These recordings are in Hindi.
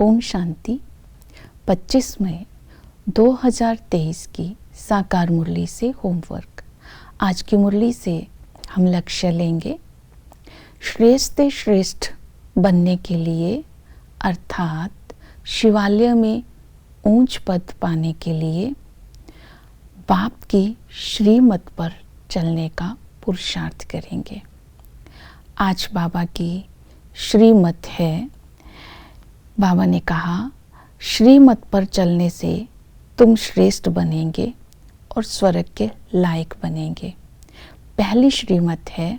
ओम शांति। 25 मई 2023 की साकार मुरली से होमवर्क। आज की मुरली से हम लक्ष्य लेंगे श्रेष्ठ श्रेष्ठ बनने के लिए, अर्थात शिवालय में ऊंच पद पाने के लिए बाप की श्रीमत पर चलने का पुरुषार्थ करेंगे। आज बाबा की श्रीमत है। बाबा ने कहा श्रीमत पर चलने से तुम श्रेष्ठ बनेंगे और स्वर्ग के लायक बनेंगे। पहली श्रीमत है,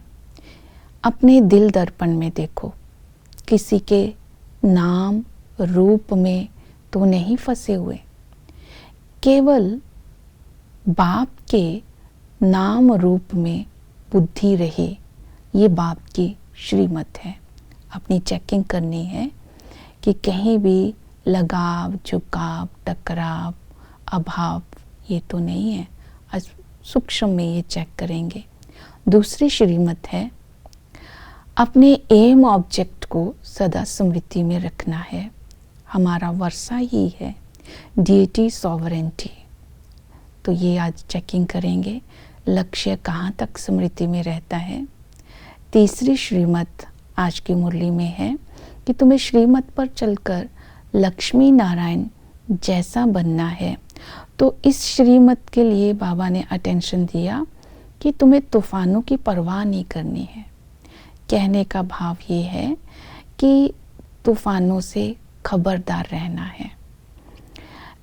अपने दिल दर्पण में देखो, किसी के नाम रूप में तो नहीं फंसे हुए, केवल बाप के नाम रूप में बुद्धि रहे। ये बाप की श्रीमत है। अपनी चेकिंग करनी है कि कहीं भी लगाव, झुकाव, टकराव, अभाव ये तो नहीं है। आज सूक्ष्म में ये चेक करेंगे। दूसरी श्रीमत है, अपने एम ऑब्जेक्ट को सदा स्मृति में रखना है। हमारा वर्षा ही है, डीटी सॉवरेंटी। तो ये आज चेकिंग करेंगे, लक्ष्य कहाँ तक स्मृति में रहता है। तीसरी श्रीमत आज की मुरली में है कि तुम्हें श्रीमत पर चलकर लक्ष्मी नारायण जैसा बनना है। तो इस श्रीमत के लिए बाबा ने अटेंशन दिया कि तुम्हें तूफानों की परवाह नहीं करनी है। कहने का भाव ये है कि तूफानों से खबरदार रहना है।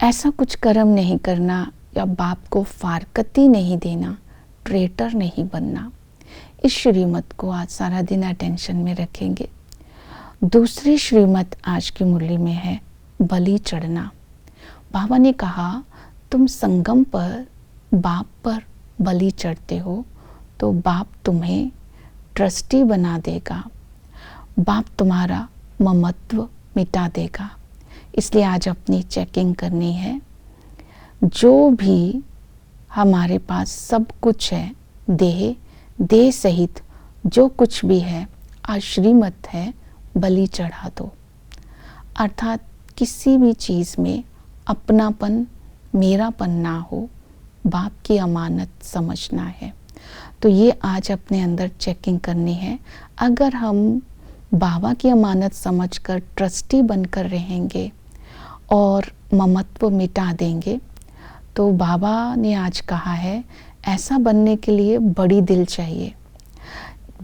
ऐसा कुछ कर्म नहीं करना या बाप को फारकती नहीं देना, ट्रेटर नहीं बनना। इस श्रीमत को आज सारा दिन अटेंशन में रखेंगे। दूसरी श्रीमत आज की मुरली में है बलि चढ़ना। बाबा ने कहा तुम संगम पर बाप पर बलि चढ़ते हो तो बाप तुम्हें ट्रस्टी बना देगा, बाप तुम्हारा ममत्व मिटा देगा। इसलिए आज अपनी चेकिंग करनी है। जो भी हमारे पास सब कुछ है, देह सहित जो कुछ भी है, आज श्रीमत है बलि चढ़ा दो। अर्थात किसी भी चीज़ में अपनापन, मेरापन ना हो, बाप की अमानत समझना है। तो ये आज अपने अंदर चेकिंग करनी है। अगर हम बाबा की अमानत समझकर ट्रस्टी बनकर रहेंगे और ममत्व मिटा देंगे, तो बाबा ने आज कहा है ऐसा बनने के लिए बड़ी दिल चाहिए।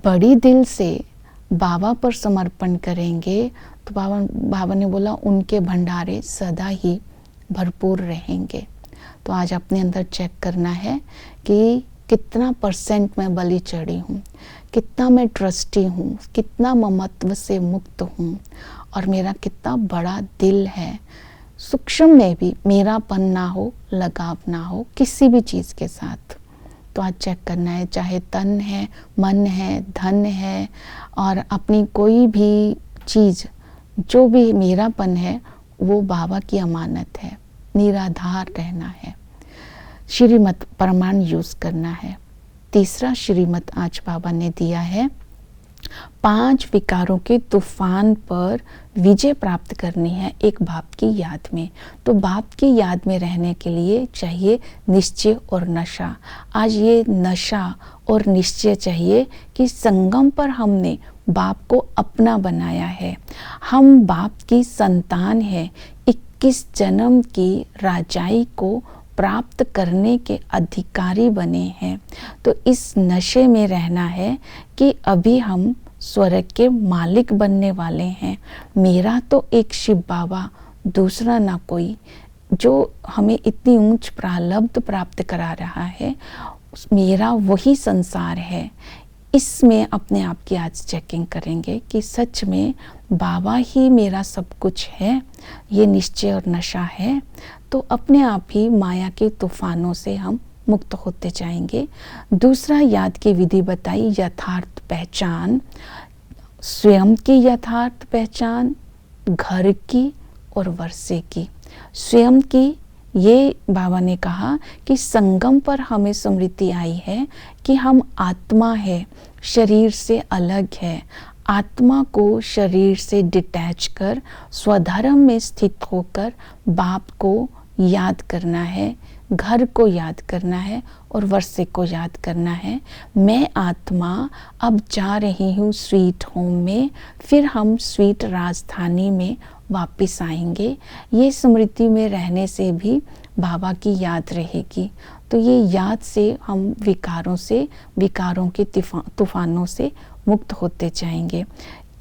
बड़ी दिल से बाबा पर समर्पण करेंगे तो बाबा ने बोला उनके भंडारे सदा ही भरपूर रहेंगे। तो आज अपने अंदर चेक करना है कि कितना % मैं बलि चढ़ी हूँ, कितना मैं ट्रस्टी हूँ, कितना ममत्व से मुक्त हूँ और मेरा कितना बड़ा दिल है। सूक्ष्म में भी मेरापन ना हो, लगाव ना हो किसी भी चीज़ के साथ। तो आज चेक करना है, चाहे तन है, मन है, धन है और अपनी कोई भी चीज़, जो भी मेरापन है वो बाबा की अमानत है। निराधार रहना है। श्रीमत प्रमाण यूज़ करना है। तीसरा श्रीमत आज बाबा ने दिया है, 5 विकारों के तूफान पर विजय प्राप्त करनी है एक बाप की याद में। तो बाप की याद में रहने के लिए चाहिए निश्चय और नशा। आज ये नशा और निश्चय चाहिए कि संगम पर हमने बाप को अपना बनाया है। हम बाप की संतान है। 21 जन्म की राजाई को प्राप्त करने के अधिकारी बने हैं। तो इस नशे में रहना है कि अभी हम स्वर्ग के मालिक बनने वाले हैं। मेरा तो एक शिव बाबा, दूसरा ना कोई, जो हमें इतनी ऊंच प्रारब्ध प्राप्त करा रहा है, मेरा वही संसार है। इसमें अपने आप की आज चेकिंग करेंगे कि सच में बाबा ही मेरा सब कुछ है। ये निश्चय और नशा है तो अपने आप ही माया के तूफानों से हम मुक्त होते जाएंगे। दूसरा याद की विधि बताई, यथार्थ पहचान, स्वयं की यथार्थ पहचान, घर की और वर्षे की। स्वयं की ये बाबा ने कहा कि संगम पर हमें स्मृति आई है कि हम आत्मा है, शरीर से अलग है। आत्मा को शरीर से डिटैच कर स्वधर्म में स्थित होकर बाप को याद करना है, घर को याद करना है और वर्षे को याद करना है। मैं आत्मा अब जा रही हूँ स्वीट होम में, फिर हम स्वीट राजधानी में वापस आएंगे। ये स्मृति में रहने से भी बाबा की याद रहेगी। तो ये याद से हम विकारों के तूफानों से मुक्त होते जाएंगे।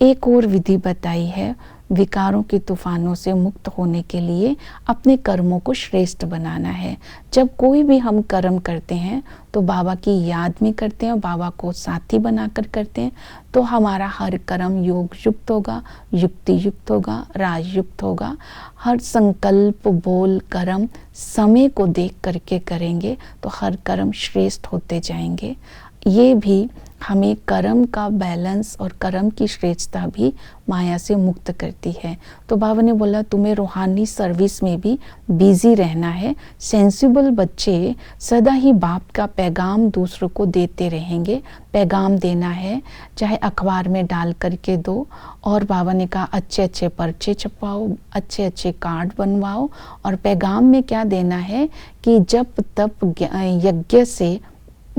एक और विधि बताई है विकारों के तूफानों से मुक्त होने के लिए अपने कर्मों को श्रेष्ठ बनाना है। जब कोई भी हम कर्म करते हैं तो बाबा की याद में करते हैं, बाबा को साथी बनाकर करते हैं, तो हमारा हर कर्म योग युक्त होगा, युक्ति युक्त होगा, राज युक्त होगा। हर संकल्प, बोल, कर्म समय को देख करके करेंगे तो हर कर्म श्रेष्ठ होते जाएंगे। ये भी हमें कर्म का बैलेंस और कर्म की श्रेष्ठता भी माया से मुक्त करती है। तो बाबा ने बोला तुम्हें रूहानी सर्विस में भी बिजी रहना है। सेंसिबल बच्चे सदा ही बाप का पैगाम दूसरों को देते रहेंगे। पैगाम देना है चाहे अखबार में डाल करके दो, और बाबा ने कहा अच्छे अच्छे पर्चे छपवाओ, अच्छे अच्छे कार्ड बनवाओ। और पैगाम में क्या देना है कि जब तप यज्ञ से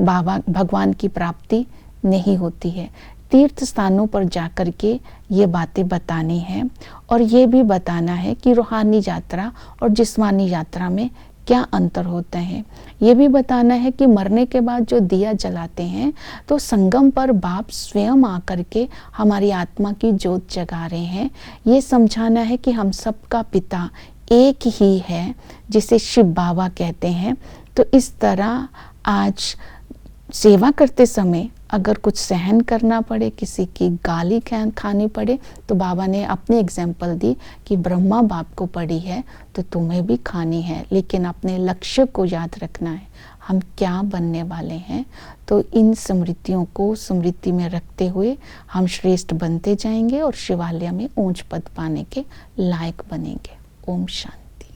बाबा भगवान की प्राप्ति नहीं होती है। तीर्थ स्थानों पर जाकर के ये बातें बतानी है और ये भी बताना है कि रूहानी यात्रा और जिस्मानी यात्रा में क्या अंतर होता है। ये भी बताना है कि मरने के बाद जो दिया जलाते हैं तो संगम पर बाप स्वयं आकर के हमारी आत्मा की जोत जगा रहे हैं। ये समझाना है कि हम सबका पिता एक ही है, जिसे शिव बाबा कहते हैं। तो इस तरह आज सेवा करते समय अगर कुछ सहन करना पड़े, किसी की गाली खानी पड़े, तो बाबा ने अपनी एग्जाम्पल दी कि ब्रह्मा बाप को पड़ी है तो तुम्हें भी खानी है, लेकिन अपने लक्ष्य को याद रखना है, हम क्या बनने वाले हैं। तो इन स्मृतियों को स्मृति में रखते हुए हम श्रेष्ठ बनते जाएंगे और शिवालय में ऊंच पद पाने के लायक बनेंगे। ओम शांति।